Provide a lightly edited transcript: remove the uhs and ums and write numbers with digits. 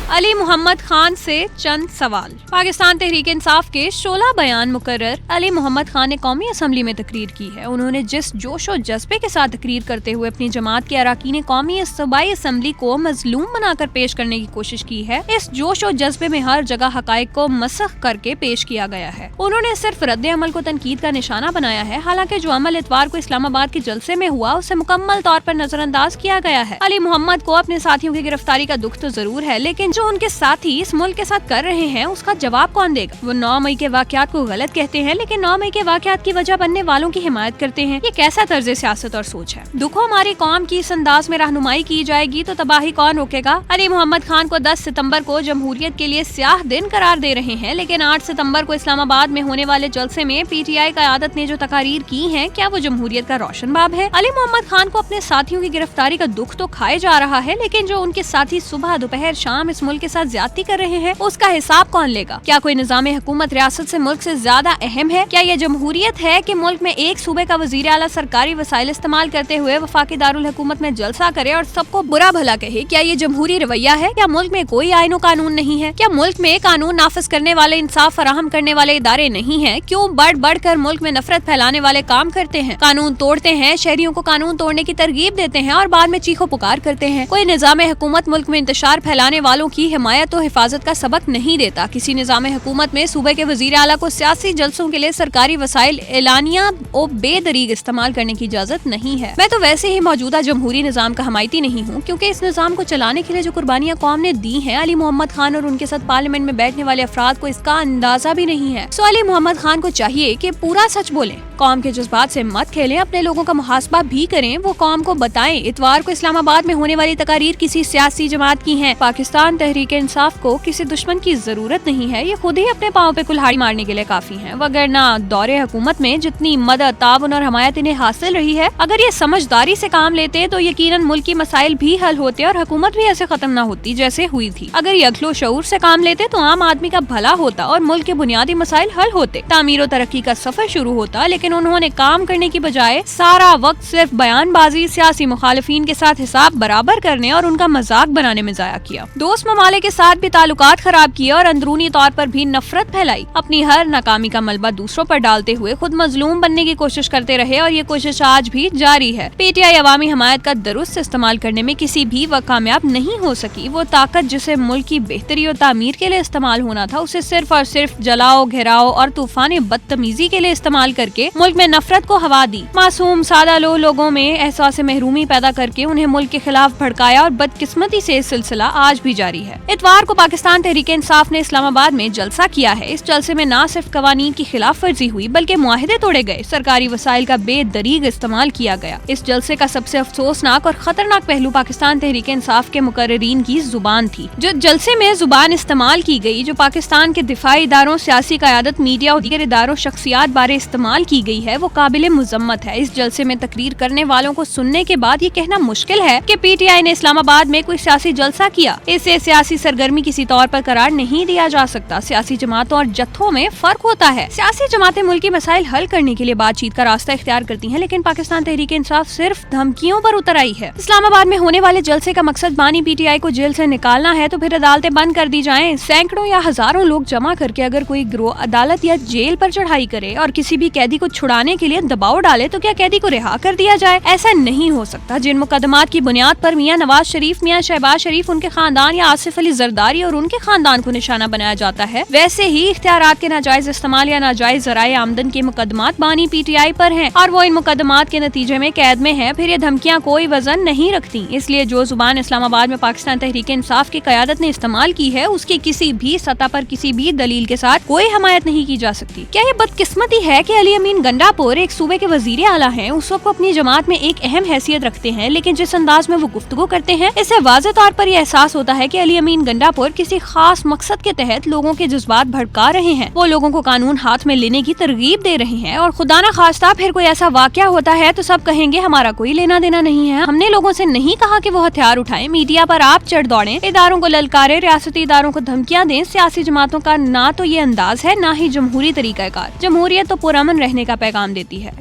علی محمد خان سے چند سوال۔ پاکستان تحریک انصاف کے 16 بیان مقرر علی محمد خان نے قومی اسمبلی میں تقریر کی ہے۔ انہوں نے جس جوش و جذبے کے ساتھ تقریر کرتے ہوئے اپنی جماعت کے اراکین قومی صوبائی اسمبلی کو مظلوم بنا کر پیش کرنے کی کوشش کی ہے، اس جوش و جذبے میں ہر جگہ حقائق کو مسخ کر کے پیش کیا گیا ہے۔ انہوں نے صرف رد عمل کو تنقید کا نشانہ بنایا ہے، حالانکہ جو عمل اتوار کو اسلام آباد کے جلسے میں ہوا اسے مکمل طور پر نظر انداز کیا گیا ہے۔ علی محمد کو اپنے ساتھیوں کی گرفتاری کا دکھ تو ضرور ہے، لیکن جو ان کے ساتھی اس ملک کے ساتھ کر رہے ہیں اس کا جواب کون دے گا؟ وہ 9 مئی کے واقعات کو غلط کہتے ہیں، لیکن 9 مئی کے واقعات کی وجہ بننے والوں کی حمایت کرتے ہیں۔ یہ کیسا طرز سیاست اور سوچ ہے؟ دکھوں ہماری قوم کی اس انداز میں رہنمائی کی جائے گی تو تباہی کون روکے گا؟ علی محمد خان کو 10 ستمبر کو جمہوریت کے لیے سیاہ دن قرار دے رہے ہیں، لیکن 8 ستمبر کو اسلام آباد میں ہونے والے جلسے میں پی ٹی آئی قیادت نے جو تقاریر کی ہیں، کیا وہ جمہوریت کا روشن باب ہے؟ علی محمد خان کو اپنے ساتھیوں کی گرفتاری کا دکھ تو کھائے جا رہا ہے، لیکن جو ان کے ساتھی صبح دوپہر شام اس ملک کے ساتھ زیادتی کر رہے ہیں اس کا حساب کون لے گا؟ کیا کوئی نظام حکومت ریاست سے ملک سے زیادہ اہم ہے؟ کیا یہ جمہوریت ہے کہ ملک میں ایک صوبے کا وزیر اعلیٰ سرکاری وسائل استعمال کرتے ہوئے وفاقی دارالحکومت میں جلسہ کرے اور سب کو برا بھلا کہے؟ کیا یہ جمہوری رویہ ہے؟ کیا ملک میں کوئی آئین و قانون نہیں ہے؟ کیا ملک میں قانون نافذ کرنے والے، انصاف فراہم کرنے والے ادارے نہیں ہیں؟ کیوں بڑھ بڑھ کر ملک میں نفرت پھیلانے والے کام کرتے ہیں، قانون توڑتے ہیں، شہریوں کو قانون توڑنے کی ترغیب دیتے ہیں اور بعد میں چیخو پکار کرتے ہیں؟ کوئی نظام حکومت ملک میں انتشار پھیلانے والوں کی حمایت و حفاظت کا سبق نہیں دیتا۔ کسی نظام حکومت میں صوبے کے وزیر اعلیٰ کو سیاسی جلسوں کے لیے سرکاری وسائل اعلانیہ و بے دریغ استعمال کرنے کی اجازت نہیں ہے۔ میں تو ویسے ہی موجودہ جمہوری نظام کا حمایتی نہیں ہوں، کیونکہ اس نظام کو چلانے کے لیے جو قربانیاں قوم نے دی ہیں، علی محمد خان اور ان کے ساتھ پارلیمنٹ میں بیٹھنے والے افراد کو اس کا اندازہ بھی نہیں ہے۔ علی محمد خان کو چاہیے کہ پورا سچ بولیں، قوم کے جذبات سے مت کھیلیں، اپنے لوگوں کا محاسبہ بھی کریں، وہ قوم کو بتائیں اتوار کو اسلام آباد میں ہونے والی تقاریر کسی سیاسی جماعت کی ہیں۔ پاکستان تحریک انصاف کو کسی دشمن کی ضرورت نہیں ہے، یہ خود ہی اپنے پاؤں پہ کلہاڑی مارنے کے لیے کافی ہیں، وگرنہ دور حکومت میں جتنی مدد، تعاون اور حمایت انہیں حاصل رہی ہے، اگر یہ سمجھداری سے کام لیتے تو یقیناً ملکی مسائل بھی حل ہوتے اور حکومت بھی ایسے ختم نہ ہوتی جیسے ہوئی تھی۔ اگر یہ عقل و شعور سے کام لیتے تو عام آدمی کا بھلا ہوتا اور ملک کے بنیادی مسائل حل ہوتے، تعمیر و ترقی کا سفر شروع ہوتا، لیکن انہوں نے کام کرنے کی بجائے سارا وقت صرف بیان بازی، سیاسی مخالفین کے ساتھ حساب برابر کرنے اور ان کا مذاق بنانے میں ضائع کیا۔ دوست ممالک کے ساتھ بھی تعلقات خراب کیے اور اندرونی طور پر بھی نفرت پھیلائی۔ اپنی ہر ناکامی کا ملبہ دوسروں پر ڈالتے ہوئے خود مظلوم بننے کی کوشش کرتے رہے اور یہ کوشش آج بھی جاری ہے۔ پی ٹی آئی عوامی حمایت کا درست استعمال کرنے میں کسی بھی وقت کامیاب نہیں ہو سکی۔ وہ طاقت جسے ملک کی بہتری اور تعمیر کے لیے استعمال ہونا تھا، اسے صرف اور صرف جلاؤ، گھیراؤ اور طوفان بدتمیزی کے لیے استعمال کر کے ملک میں نفرت کو ہوا دی، معصوم سادہ لوگوں میں احساس محرومی پیدا کر کے انہیں ملک کے خلاف بھڑکایا اور بدقسمتی سے یہ سلسلہ آج بھی جاری ہے۔ اتوار کو پاکستان تحریک انصاف نے اسلام آباد میں جلسہ کیا ہے۔ اس جلسے میں نہ صرف قوانین کی خلاف ورزی ہوئی بلکہ معاہدے توڑے گئے، سرکاری وسائل کا بے دریغ استعمال کیا گیا۔ اس جلسے کا سب سے افسوسناک اور خطرناک پہلو پاکستان تحریک انصاف کے مقررین کی زبان تھی۔ جو جلسے میں زبان استعمال کی گئی، جو پاکستان کے دفاعی اداروں، سیاسی قیادت، میڈیا اور دیگر اداروں، شخصیات بارے استعمال کی گئی ہے، وہ قابل مذمت ہے۔ اس جلسے میں تقریر کرنے والوں کو سننے کے بعد یہ کہنا مشکل ہے کہ پی ٹی آئی نے اسلام آباد میں کوئی سیاسی جلسہ کیا۔ اسے سیاسی سرگرمی کسی طور پر قرار نہیں دیا جا سکتا۔ سیاسی جماعتوں اور جتھوں میں فرق ہوتا ہے۔ سیاسی جماعتیں ملکی مسائل حل کرنے کے لیے بات چیت کا راستہ اختیار کرتی ہیں، لیکن پاکستان تحریک انصاف صرف دھمکیوں پر اتر آئی ہے۔ اسلام آباد میں ہونے والے جلسے کا مقصد بانی پی ٹی آئی کو جیل سے نکالنا ہے تو پھر عدالتیں بند کر دی جائیں، سینکڑوں یا ہزاروں لوگ جمع کر کے اگر کوئی گروہ عدالت یا جیل پر چڑھائی کرے اور کسی بھی قیدی کو چھڑانے کے لیے دباؤ ڈالے تو کیا قیدی کو رہا کر دیا جائے؟ ایسا نہیں ہو سکتا۔ جن مقدمات کی بنیاد پر میاں نواز شریف، میاں شہباز شریف، ان کے خاندان یا آصف علی زرداری اور ان کے خاندان کو نشانہ بنایا جاتا ہے، ویسے ہی اختیارات کے ناجائز استعمال یا ناجائز ذرائع آمدن کے مقدمات بانی پی ٹی آئی پر ہیں اور وہ ان مقدمات کے نتیجے میں قید میں ہیں۔ پھر یہ دھمکیاں کوئی وزن نہیں رکھتی۔ اس لیے جو زبان اسلام آباد میں پاکستان تحریک انصاف کی قیادت نے استعمال کی ہے، اس کی کسی بھی سطح پر کسی بھی دلیل کے ساتھ کوئی حمایت نہیں کی جا سکتی۔ کیا یہ بدقسمتی ہے کہ علی امین گنڈا پور ایک صوبے کے وزیر اعلیٰ ہیں، اس وقت اپنی جماعت میں ایک اہم حیثیت رکھتے ہیں، لیکن جس انداز میں وہ گفتگو کرتے ہیں اس سے واضح طور پر یہ احساس ہوتا ہے کہ علی امین گنڈا پور کسی خاص مقصد کے تحت لوگوں کے جذبات بھڑکا رہے ہیں، وہ لوگوں کو قانون ہاتھ میں لینے کی ترغیب دے رہے ہیں، اور خدا نہ خواستہ پھر کوئی ایسا واقعہ ہوتا ہے تو سب کہیں گے ہمارا کوئی لینا دینا نہیں ہے، ہم نے لوگوں سے نہیں کہا کہ وہ ہتھیار اٹھائیں، میڈیا پر آپ چڑھ دوڑیں، اداروں کو للکاریں، ریاستی اداروں کو دھمکیاں دیں۔ سیاسی جماعتوں کا نہ تو یہ انداز ہے، نہ ہی جمہوری طریقہ کار۔ جمہوریت تو پرامن رہنے کا پیغام دیتی ہے۔